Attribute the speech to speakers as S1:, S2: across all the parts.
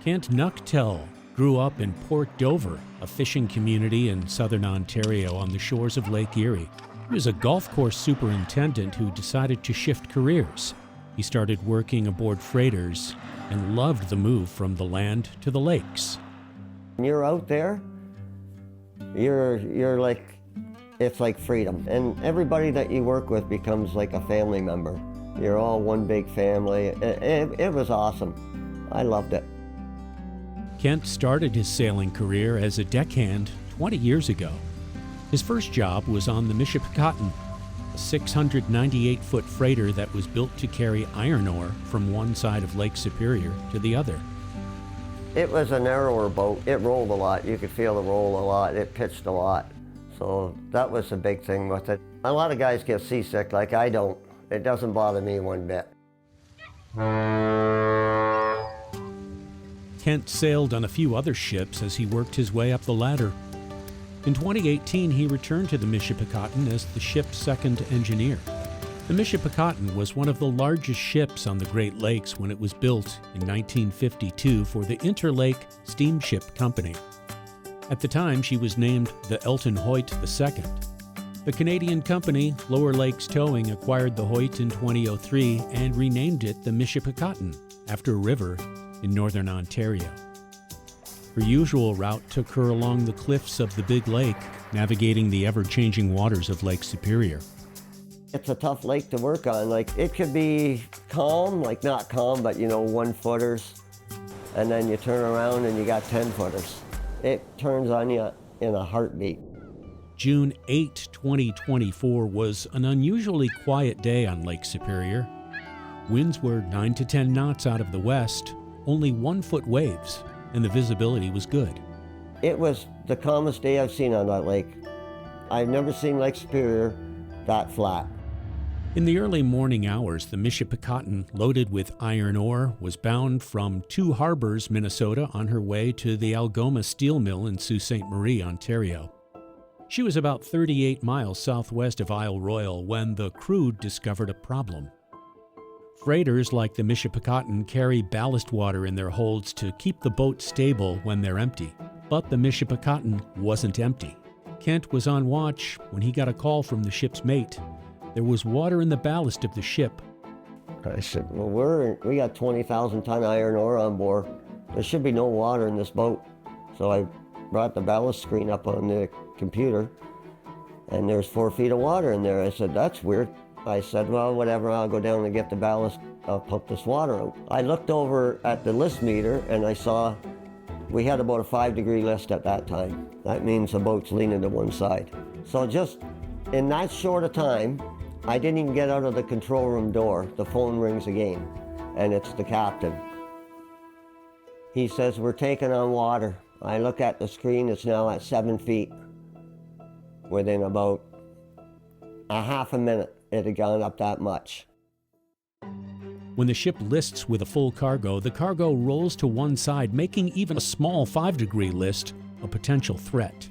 S1: Kent Nuchtell grew up in Port Dover, a fishing community in southern Ontario on the shores of Lake Erie. He was a golf course superintendent who decided to shift careers. He started working aboard freighters and loved the move from the land to the lakes.
S2: When you're out there, you're like, it's like freedom. And everybody that you work with becomes like a family member. You're all one big family. It was awesome. I loved it.
S1: Kent started his sailing career as a deckhand 20 years ago. His first job was on the Michipicoten, a 698-foot freighter that was built to carry iron ore from one side of Lake Superior to the other.
S2: It was a narrower boat. It rolled a lot. You could feel the roll a lot. It pitched a lot. So that was a big thing with it. A lot of guys get seasick, like I don't. It doesn't bother me one bit.
S1: Kent sailed on a few other ships as he worked his way up the ladder. In 2018, he returned to the Michipicoten as the ship's second engineer. The Michipicoten was one of the largest ships on the Great Lakes when it was built in 1952 for the Interlake Steamship Company. At the time, she was named the Elton Hoyt II. The Canadian company, Lower Lakes Towing, acquired the Hoyt in 2003 and renamed it the Michipicoten, after a river in northern Ontario. Her usual route took her along the cliffs of the Big Lake, navigating the ever-changing waters of Lake Superior.
S2: It's a tough lake to work on. Like, it could be calm, like not calm, but 1-footers. And then you turn around and you got 10-footers. It turns on you in a heartbeat.
S1: June 8, 2024 was an unusually quiet day on Lake Superior. Winds were 9 to 10 knots out of the west, only 1-foot waves, and the visibility was good.
S2: It was the calmest day I've seen on that lake. I've never seen Lake Superior that flat.
S1: In the early morning hours, the Michipicoten, loaded with iron ore, was bound from Two Harbors, Minnesota, on her way to the Algoma Steel Mill in Sault Ste. Marie, Ontario. She was about 38 miles southwest of Isle Royale when the crew discovered a problem. Freighters like the Michipicoten carry ballast water in their holds to keep the boat stable when they're empty. But the Michipicoten wasn't empty. Kent was on watch when he got a call from the ship's mate. There was water in the ballast of the ship.
S2: I said, well, we got 20,000-ton iron ore on board. There should be no water in this boat. So I brought the ballast screen up on the computer, and there's 4 feet of water in there. I said, that's weird. I said, well, whatever, I'll go down and get the ballast. I'll pump this water out. I looked over at the list meter, and I saw we had about a 5-degree list at that time. That means the boat's leaning to one side. So just in that short a time, I didn't even get out of the control room door. The phone rings again, and it's the captain. He says, we're taking on water. I look at the screen, it's now at 7 feet. Within about a half a minute, it had gone up that much.
S1: When the ship lists with a full cargo, the cargo rolls to one side, making even a small 5-degree list a potential threat.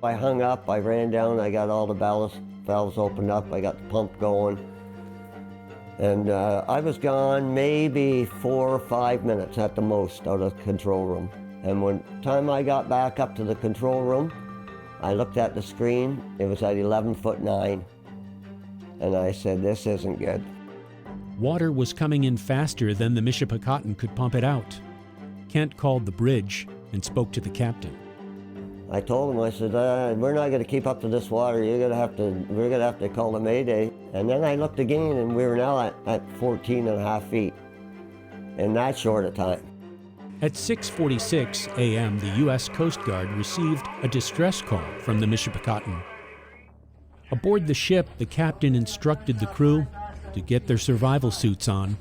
S2: I hung up, I ran down, I got all the ballast valves opened up, I got the pump going. And I was gone maybe 4 or 5 minutes at the most out of the control room. And when time I got back up to the control room, I looked at the screen, it was at 11'9". And I said, this isn't good.
S1: Water was coming in faster than the Michipicoten could pump it out. Kent called the bridge and spoke to the captain.
S2: I told him, I said, we're not going to keep up to this water. We're going to have to call the Mayday. And then I looked again, and we were now at 14 and a half feet in that short a time.
S1: At 6:46 a.m., the U.S. Coast Guard received a distress call from the Michipicoten. Aboard the ship, the captain instructed the crew to get their survival suits on.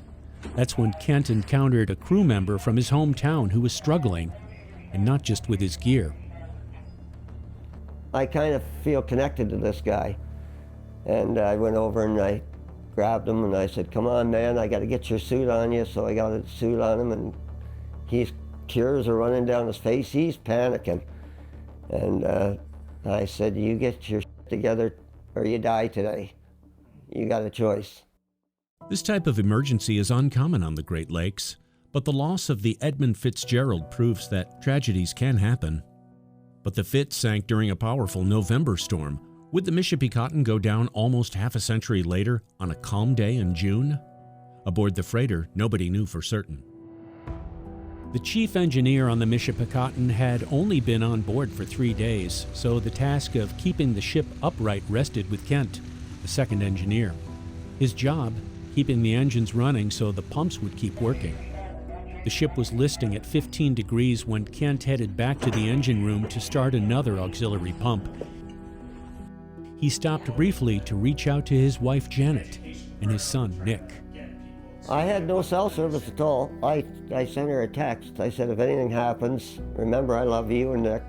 S1: That's when Kent encountered a crew member from his hometown who was struggling, and not just with his gear.
S2: I kind of feel connected to this guy. And I went over and I grabbed him and I said, come on, man, I got to get your suit on you. So I got a suit on him, and his tears are running down his face. He's panicking. And I said, you get your together or you die today. You got a choice.
S1: This type of emergency is uncommon on the Great Lakes, But the loss of the Edmund Fitzgerald proves that tragedies can happen. But the Fitz sank during a powerful November storm. Would the Michipicoten go down almost half a century later on a calm day in June? Aboard the freighter, nobody knew for certain. The chief engineer on the Michipicoten had only been on board for 3 days, so the task of keeping the ship upright rested with Kent, the second engineer. His job, keeping the engines running so the pumps would keep working. The ship was listing at 15 degrees when Kent headed back to the engine room to start another auxiliary pump. He stopped briefly to reach out to his wife Janet and his son Nick.
S2: I had no cell service at all. I sent her a text. I said, if anything happens, remember I love you and Nick.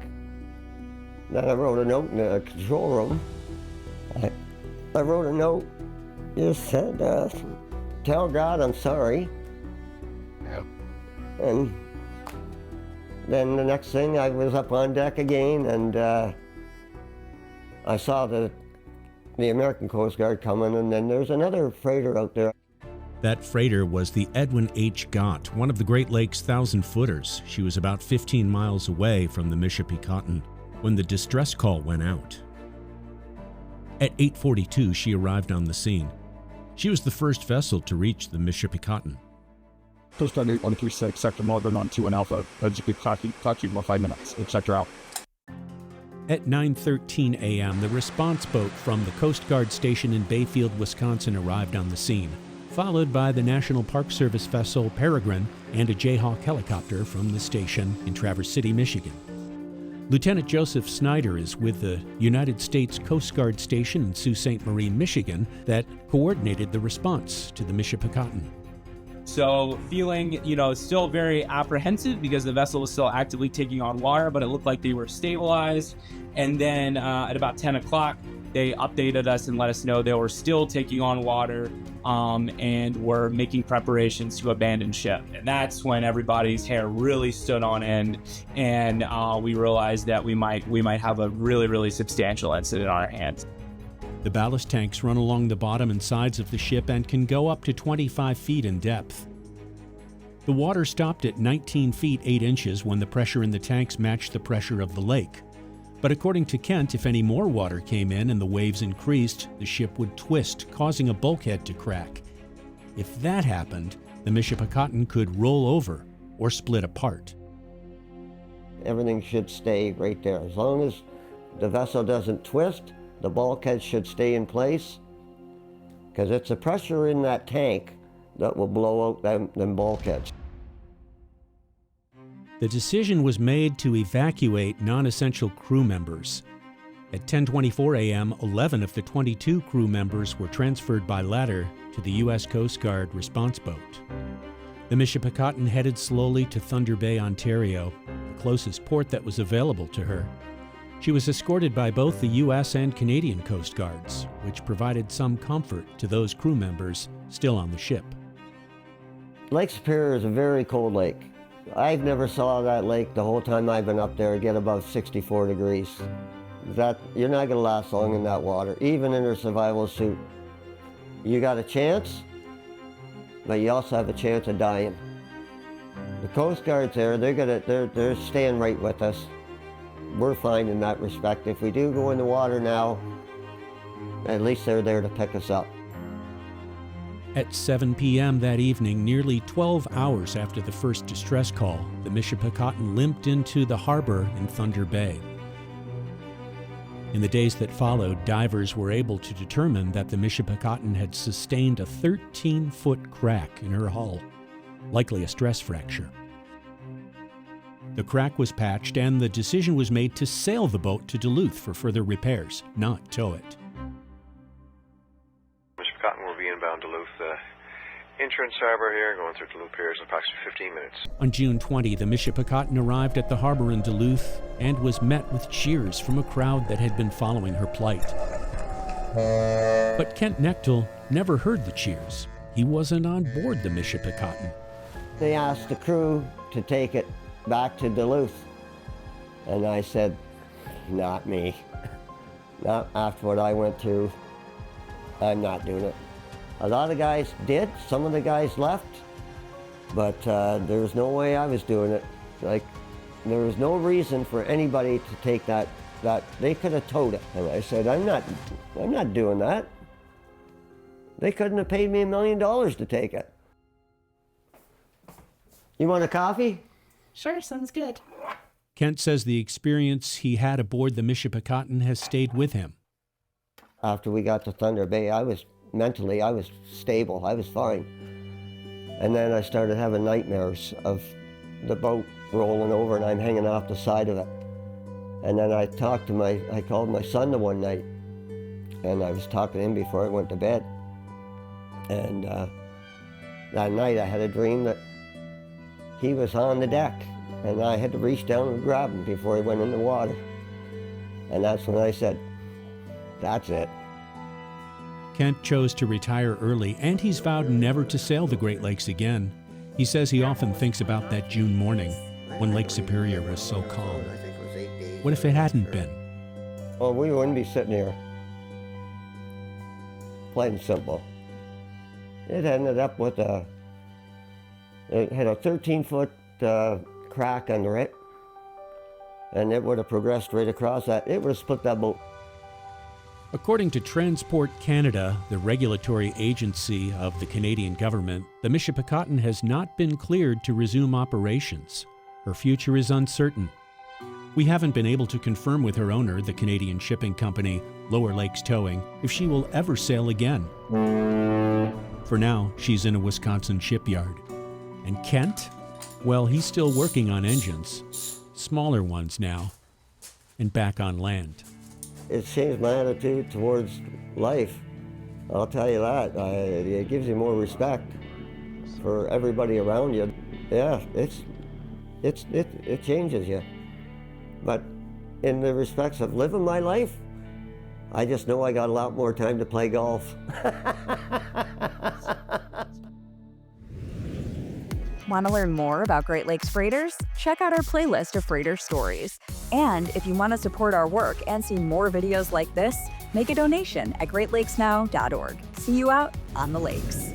S2: Then I wrote a note in the control room. I wrote a note. Just said, tell God I'm sorry.
S3: Yep.
S2: And then the next thing, I was up on deck again, and I saw the American Coast Guard coming, and then there's another freighter out there.
S1: That freighter was the Edwin H. Gott, one of the Great Lakes 1,000-footers. She was about 15 miles away from the Michipicoten when the distress call went out. At 8:42, she arrived on the scene. She was the first vessel to reach the Michipicoten.
S3: Coast Guard 136, sector northern on 2 and Alpha. You could clock you for 5 minutes. Sector out.
S1: At 9:13 a.m., the response boat from the Coast Guard station in Bayfield, Wisconsin arrived on the scene, followed by the National Park Service vessel Peregrine and a Jayhawk helicopter from the station in Traverse City, Michigan. Lieutenant Joseph Snyder is with the United States Coast Guard station in Sault Ste. Marie, Michigan, that coordinated the response to the Michipicoten.
S4: So feeling, still very apprehensive because the vessel was still actively taking on water, but it looked like they were stabilized. And then at about 10 o'clock, they updated us and let us know they were still taking on water and were making preparations to abandon ship. And that's when everybody's hair really stood on end, and we realized that we might have a really, really substantial incident on our hands.
S1: The ballast tanks run along the bottom and sides of the ship and can go up to 25 feet in depth. The water stopped at 19 feet 8 inches when the pressure in the tanks matched the pressure of the lake. But according to Kent, if any more water came in and the waves increased, the ship would twist, causing a bulkhead to crack. If that happened, the Michipicoten could roll over or split apart.
S2: Everything should stay right there. As long as the vessel doesn't twist, the bulkhead should stay in place, because it's the pressure in that tank that will blow out them bulkheads.
S1: The decision was made to evacuate non-essential crew members. At 10:24 a.m., 11 of the 22 crew members were transferred by ladder to the U.S. Coast Guard response boat. The Michipicoten headed slowly to Thunder Bay, Ontario, the closest port that was available to her. She was escorted by both the U.S. and Canadian Coast Guards, which provided some comfort to those crew members still on the ship.
S2: Lake Superior is a very cold lake. I've never saw that lake the whole time I've been up there get above 64 degrees. You're not going to last long in that water, even in a survival suit. You got a chance, but you also have a chance of dying. The Coast Guard's there, they're staying right with us. We're fine in that respect. If we do go in the water now, at least they're there to pick us up.
S1: At 7 p.m. that evening, nearly 12 hours after the first distress call, the Michipicoten limped into the harbor in Thunder Bay. In the days that followed, divers were able to determine that the Michipicoten had sustained a 13-foot crack in her hull, likely a stress fracture. The crack was patched, and the decision was made to sail the boat to Duluth for further repairs, not tow it.
S5: Michipicoten will be inbound Duluth. Entrance harbor here, going through Duluth Pier in approximately 15 minutes.
S1: On June 20, the Michipicoten arrived at the harbor in Duluth and was met with cheers from a crowd that had been following her plight. But Kent Knechtel never heard the cheers. He wasn't on board the Michipicoten.
S2: They asked the crew to take it back to Duluth. And I said, not me. Not after what I went through. I'm not doing it. A lot of guys did. Some of the guys left. But there was no way I was doing it. Like, there was no reason for anybody to take that they could have towed it. And I said, I'm not doing that. They couldn't have paid me $1 million to take it. You want a coffee?
S6: Sure, sounds good.
S1: Kent says the experience he had aboard the Michipicoten has stayed with him.
S2: After we got to Thunder Bay, I was stable, I was fine. And then I started having nightmares of the boat rolling over and I'm hanging off the side of it. And then I called my son the one night, and I was talking to him before I went to bed. And that night I had a dream that he was on the deck, and I had to reach down and grab him before he went in the water. And that's when I said, that's it.
S1: Kent chose to retire early, and he's vowed never to sail the Great Lakes again. He says he often thinks about that June morning when Lake Superior was so calm. What if it hadn't been?
S2: Well, we wouldn't be sitting here. Plain and simple. It ended up with it had a 13-foot crack under it, and it would have progressed right across that. It would have split that boat.
S1: According to Transport Canada, the regulatory agency of the Canadian government, the Michipicoten has not been cleared to resume operations. Her future is uncertain. We haven't been able to confirm with her owner, the Canadian shipping company, Lower Lakes Towing, if she will ever sail again. For now, she's in a Wisconsin shipyard. And Kent? Well, he's still working on engines, smaller ones now, and back on land.
S2: It's changed my attitude towards life. I'll tell you that. It gives you more respect for everybody around you. Yeah, it changes you. But in the respects of living my life, I just know I got a lot more time to play golf.
S7: Want to learn more about Great Lakes Freighters? Check out our playlist of freighter stories. And if you want to support our work and see more videos like this, make a donation at greatlakesnow.org. See you out on the lakes.